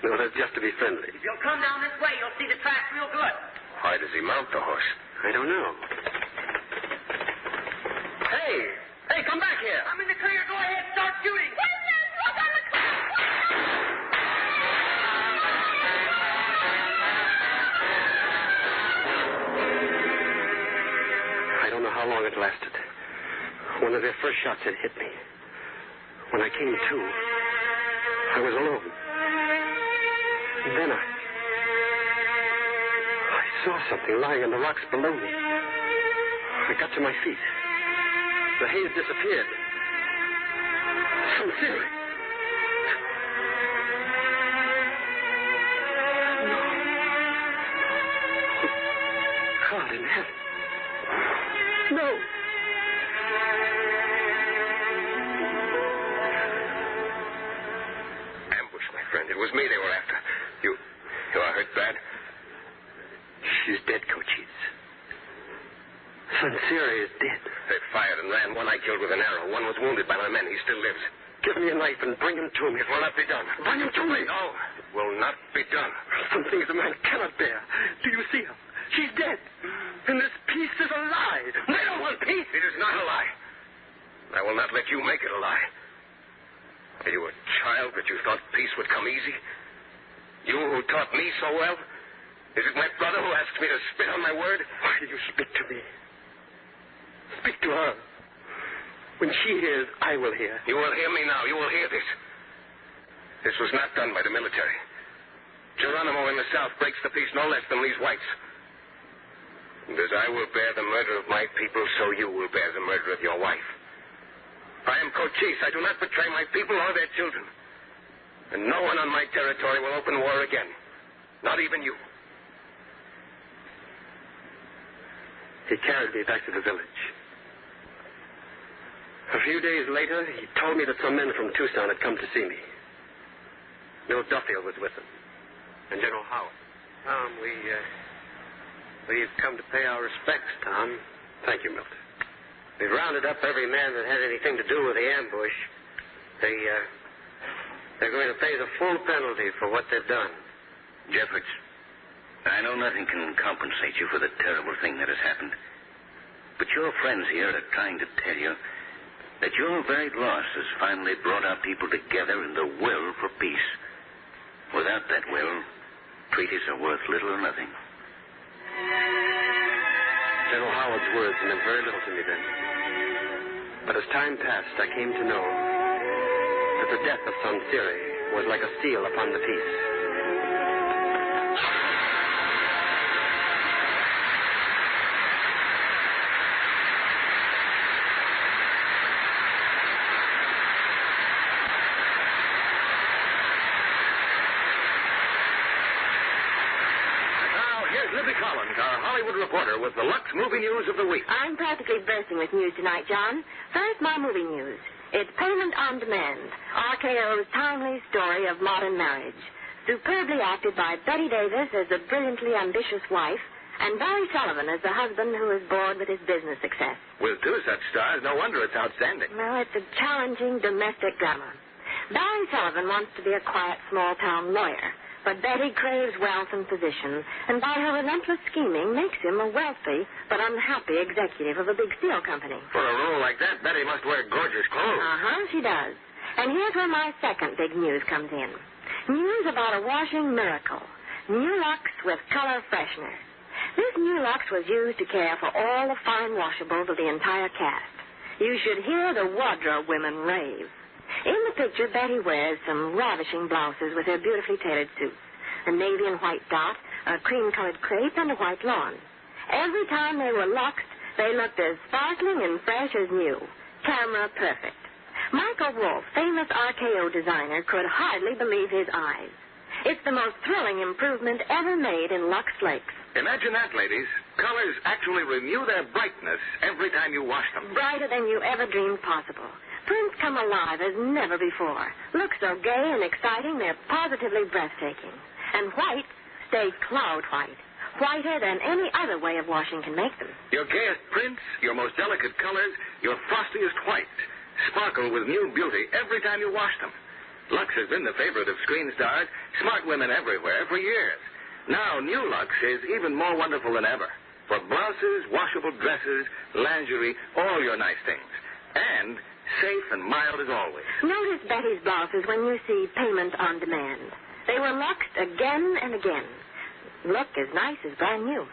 No, that's just to be friendly. If you'll come down this way, you'll see the tracks real good. Why does he mount the horse? I don't know. Hey, come back here. I'm in the clear. Go ahead. Start shooting. Look on the clock. I don't know how long it lasted. One of their first shots had hit me. When I came to, I was alone. And then I saw something lying on the rocks below me. I got to my feet. The haze disappeared. Sonseeahray. No. God in heaven. No. Ambush, my friend. It was me they were after. You are hurt bad? She's dead, Cochise. Sonseeahray is dead. They fired and ran. One I killed with an arrow. One was wounded by my men. He still lives. Give me a knife and bring him to me. It will not be done. Bring him to me. No, it will not be done. Some things a man cannot bear. Do you see her? She's dead. And this peace is a lie. They don't want peace. It is not a lie. I will not let you make it a lie. Are you a child that you thought peace would come easy? You who taught me so well? Is it my brother who asks me to spit on my word? Why do you speak to me? Speak to her. When she hears, I will hear. You will hear me now. You will hear this. This was not done by the military. Geronimo in the South breaks the peace no less than these whites. And as I will bear the murder of my people, so you will bear the murder of your wife. I am Cochise. I do not betray my people or their children. And no one on my territory will open war again. Not even you. He carried me back to the village. A few days later, he told me that some men from Tucson had come to see me. Bill Duffield was with them. And General Howard. Tom, we've come to pay our respects, Tom. Thank you, Milt. We've rounded up every man that had anything to do with the ambush. They're going to pay the full penalty for what they've done. Jeffords, I know nothing can compensate you for the terrible thing that has happened. But your friends here are trying to tell you that your very loss has finally brought our people together in the will for peace. Without that will, treaties are worth little or nothing. General Howard's words meant very little to me then. But as time passed, I came to know that the death of Sonseeahray was like a seal upon the peace. Collins, our Hollywood reporter, with the Lux movie news of the week. I'm practically bursting with news tonight, John. First, my movie news. It's Payment on Demand, RKO's timely story of modern marriage. Superbly acted by Betty Davis as the brilliantly ambitious wife, and Barry Sullivan as the husband who is bored with his business success. With two such stars, no wonder it's outstanding. Well, it's a challenging domestic drama. Barry Sullivan wants to be a quiet, small-town lawyer, but Betty craves wealth and position, and by her relentless scheming makes him a wealthy but unhappy executive of a big steel company. For a role like that, Betty must wear gorgeous clothes. She does. And here's where my second big news comes in. News about a washing miracle. New Lux with color freshener. This New Lux was used to care for all the fine washables of the entire cast. You should hear the wardrobe women rave. In the picture, Betty wears some ravishing blouses with her beautifully tailored suits, a navy and white dot, a cream-colored crepe, and a white lawn. Every time they were luxed, they looked as sparkling and fresh as new. Camera perfect. Michael Wolff, famous RKO designer, could hardly believe his eyes. It's the most thrilling improvement ever made in Lux Flakes. Imagine that, ladies. Colors actually renew their brightness every time you wash them. Brighter than you ever dreamed possible. Prints come alive as never before. Look so gay and exciting, they're positively breathtaking. And white stays cloud white. Whiter than any other way of washing can make them. Your gayest prints, your most delicate colors, your frostiest white sparkle with new beauty every time you wash them. Lux has been the favorite of screen stars, smart women everywhere, for years. Now, new Lux is even more wonderful than ever. For blouses, washable dresses, lingerie, all your nice things. And safe and mild as always. Notice Betty's blouses when you see Payment on Demand. They were luxed again and again. Look as nice as brand new.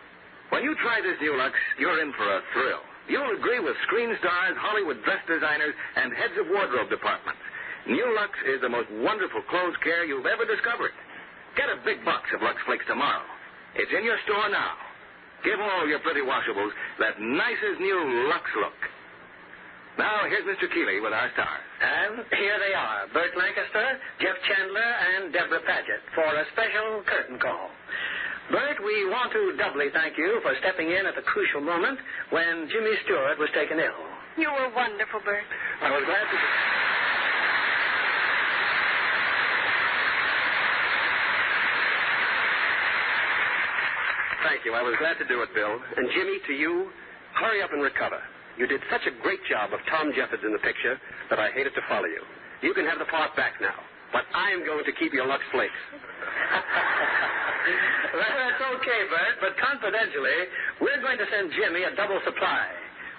When you try this new Lux, you're in for a thrill. You'll agree with screen stars, Hollywood dress designers, and heads of wardrobe departments. New Lux is the most wonderful clothes care you've ever discovered. Get a big box of Lux Flakes tomorrow. It's in your store now. Give all your pretty washables that nicest new Lux look. Now, here's Mr. Keeley with our stars. And here they are, Burt Lancaster, Jeff Chandler, and Debra Paget for a special curtain call. Burt, we want to doubly thank you for stepping in at the crucial moment when Jimmy Stewart was taken ill. You were wonderful, Burt. I was glad to... Thank you. I was glad to do it, Bill. And Jimmy, to you, hurry up and recover. You did such a great job of Tom Jeffords in the picture that I hated to follow you. You can have the part back now, but I'm going to keep your Lux Flakes. Well, that's okay, Bert, but confidentially, we're going to send Jimmy a double supply.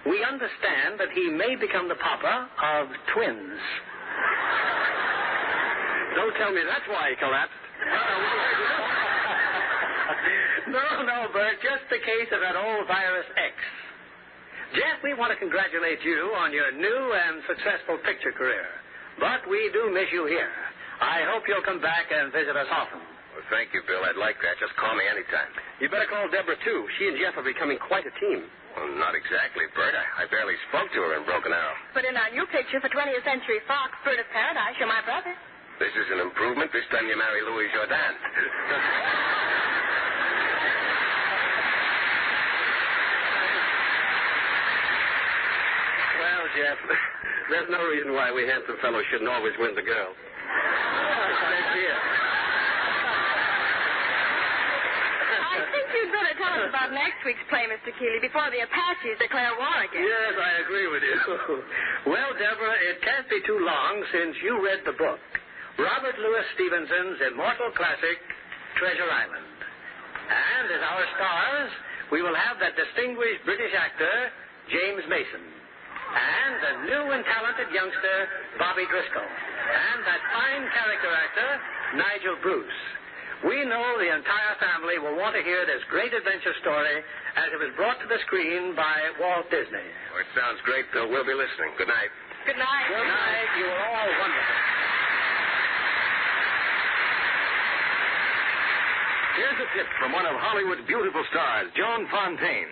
We understand that he may become the papa of twins. Don't tell me that's why he collapsed. No, Bert, just the case of that old virus X. Jeff, we want to congratulate you on your new and successful picture career. But we do miss you here. I hope you'll come back and visit us often. Well, thank you, Bill. I'd like that. Just call me anytime. You better call Debra, too. She and Jeff are becoming quite a team. Well, not exactly, Bert. I barely spoke to her in Broken Arrow. But in our new picture for 20th Century Fox, Bird of Paradise, you're my brother. This is an improvement. This time you marry Louis Jordan. Well, Jeff, there's no reason why we handsome fellows shouldn't always win the girl. I think you'd better tell us about next week's play, Mr. Keeley, before the Apaches declare war again. Yes, I agree with you. Well, Deborah, it can't be too long since you read the book, Robert Louis Stevenson's immortal classic, Treasure Island. And as our stars, we will have that distinguished British actor, James Mason, and the new and talented youngster, Bobby Driscoll, and that fine character actor, Nigel Bruce. We know the entire family will want to hear this great adventure story as it was brought to the screen by Walt Disney. Well, it sounds great, Bill. We'll be listening. Good night. Good night. Good night. You were all wonderful. Here's a tip from one of Hollywood's beautiful stars, Joan Fontaine.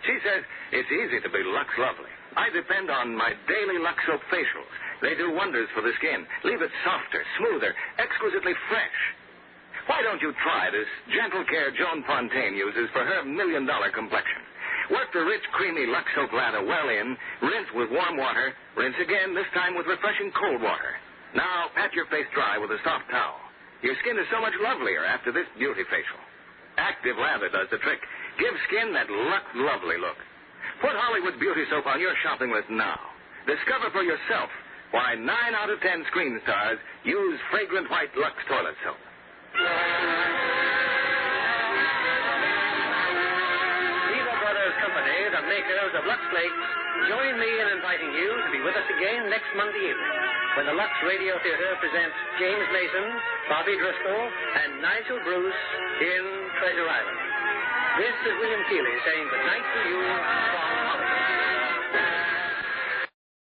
She says, it's easy to be Lux lovely. I depend on my daily Lux soap facials. They do wonders for the skin. Leave it softer, smoother, exquisitely fresh. Why don't you try this gentle care Joan Fontaine uses for her $1 million complexion? Work the rich, creamy Lux soap lather well in, rinse with warm water, rinse again, this time with refreshing cold water. Now, pat your face dry with a soft towel. Your skin is so much lovelier after this beauty facial. Active lather does the trick. Give skin that Lux lovely look. Put Hollywood's beauty soap on your shopping list now. Discover for yourself why 9 out of 10 screen stars use fragrant white Lux toilet soap. Company, the makers of Lux Flakes, join me in inviting you to be with us again next Monday evening when the Lux Radio Theatre presents James Mason, Bobby Driscoll, and Nigel Bruce in Treasure Island. This is William Keeley saying good night to you from Hollywood.